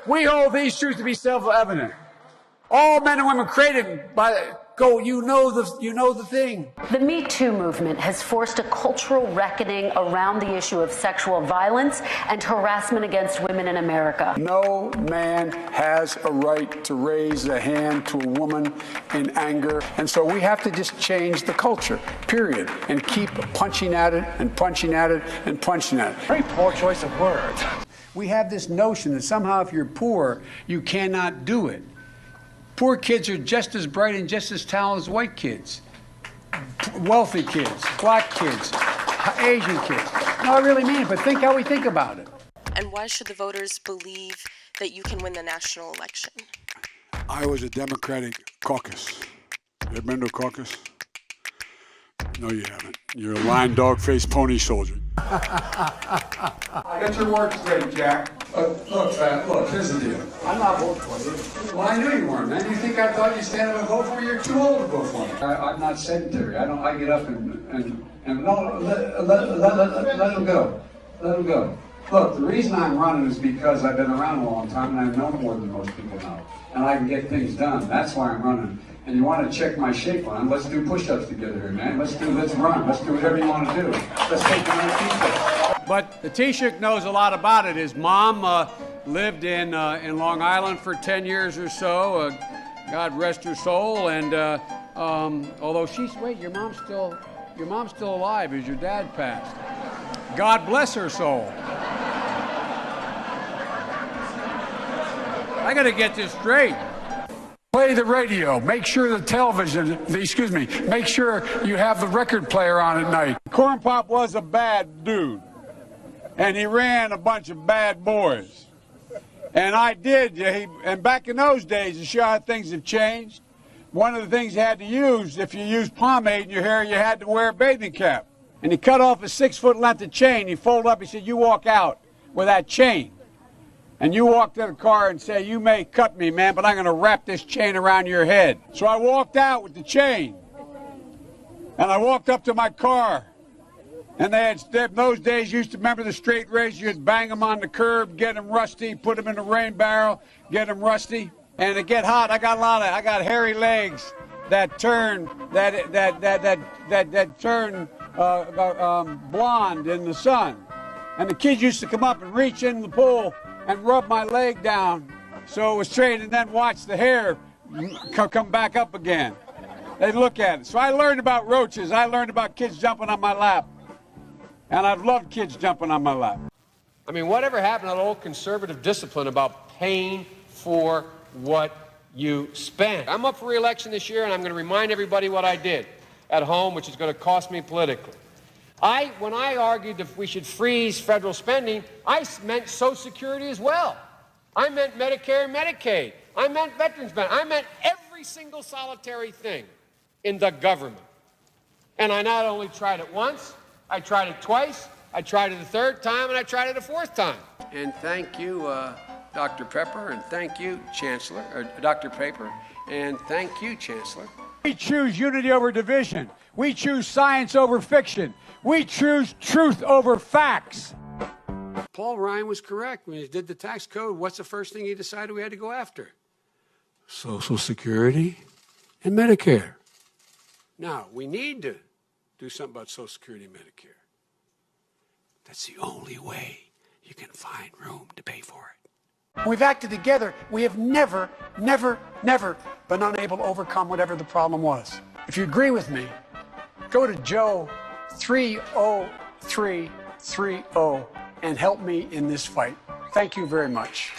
We hold these truths to be self-evident. All men and women created by you know the thing. The Me Too movement has forced a cultural reckoning around the issue of sexual violence and harassment against women in America. No man has a right to raise a hand to a woman in anger. And so we have to just change the culture, period, and keep punching at it and punching at it and punching at it. Very poor choice of words. We have this notion that somehow if you're poor, you cannot do it. Poor kids are just as bright and just as talented as white kids, wealthy kids, black kids, Asian kids. No, I really mean it, but think how we think about it. And why should the voters believe that you can win the national election? I was a Democratic caucus. You ever been to a caucus? No, you haven't. You're a lying dog-faced pony soldier. I got your work straight, Jack. Look, here's the deal. I'm not voting for you. Well, I knew you weren't, man. You think I thought you'd stand up and vote for me? You're too old to vote for me. I'm not sedentary. I get up and no, let him go. Let him go. Look, the reason I'm running is because I've been around a long time and I know more than most people know. And I can get things done. That's why I'm running. And you want to check my shape on, let's do push-ups together here, man. Let's run. Let's do whatever you want to do. Let's take the T-shirt. But the Taoiseach knows a lot about it. His mom lived in Long Island for 10 years or so. God rest her soul. And although your mom's still alive as your dad passed. God bless her soul. I got to get this straight. Play the radio. Make sure make sure you have the record player on at night. Corn Pop was a bad dude, and he ran a bunch of bad boys. And and back in those days, to show how things have changed, one of the things you had to use, if you used pomade in your hair, you had to wear a bathing cap. And he cut off a 6-foot length of chain. He folded up, he said, you walk out with that chain. And you walk to the car and say, you may cut me, man, but I'm going to wrap this chain around your head. So I walked out with the chain. And I walked up to my car. And in those days, you used to remember the straight razor. You'd bang them on the curb, get them rusty, put them in the rain barrel, get them rusty. And it get hot. I got hairy legs that turn, blonde in the sun. And the kids used to come up and reach in the pool and rub my leg down so it was straight, and then watch the hair come back up again. They'd look at it. So I learned about roaches. I learned about kids jumping on my lap. And I've loved kids jumping on my lap. I mean, whatever happened to that old conservative discipline about paying for what you spend? I'm up for re-election this year, and I'm going to remind everybody what I did at home, which is going to cost me politically. When I argued that we should freeze federal spending, I meant Social Security as well. I meant Medicare and Medicaid. I meant veterans benefits. I meant every single solitary thing in the government. And I not only tried it once, I tried it twice, I tried it a third time, and I tried it a fourth time. And thank you, Dr. Pepper, and thank you, Chancellor, or Dr. Paper, and thank you, Chancellor. We choose unity over division. We choose science over fiction. We choose truth over facts. Paul Ryan was correct. When he did the tax code, what's the first thing he decided we had to go after? Social Security and Medicare. Now, we need to do something about Social Security and Medicare. That's the only way you can find room to pay for it. We've acted together. We have never been unable to overcome whatever the problem was. If you agree with me, go to Joe 30330 and help me in this fight. Thank you very much.